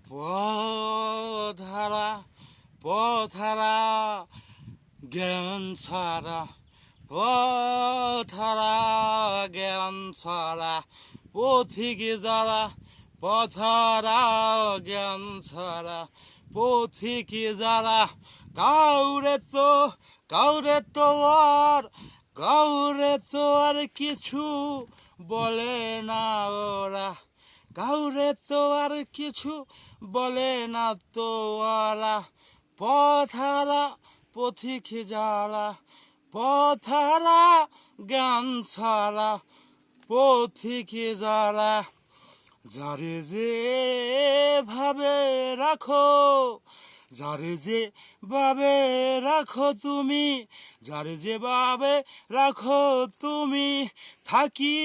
পথহারা পথহারা জ্ঞান ছাড়া, পথহারা জ্ঞান ছাড়া, পথিক যারা পথহারা জ্ঞান ছাড়া, পথিক যারা কাউরে তো আর কিছু বলে না ওরা, কাউরে তো আর কিছু বলে না তো ওরা। পথহারা পথিক যারা, পথহারা জ্ঞান ছাড়া, পথিক যারা, যারে যে ভাবে রাখো, যারে যে ভাবে রাখো তুমি, যারে যে ভাবে রাখো তুমি, থাকি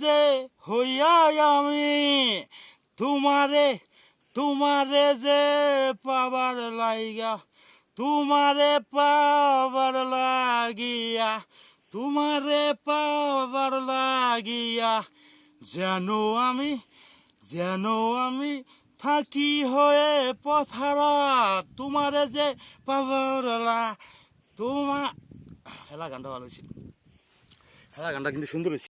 যে হইয়া আমি তোমারে যে পাবার লাইগা, তোমারে পাবার লাগিয়া, তোমারে পাবার লাগিয়া, যেন আমি থাকি হয়ে পথহারা, তোমারে যে পাবার তোমার। গানটা ভালো হয়েছিল, গানটা কিন্তু সুন্দর হয়েছে।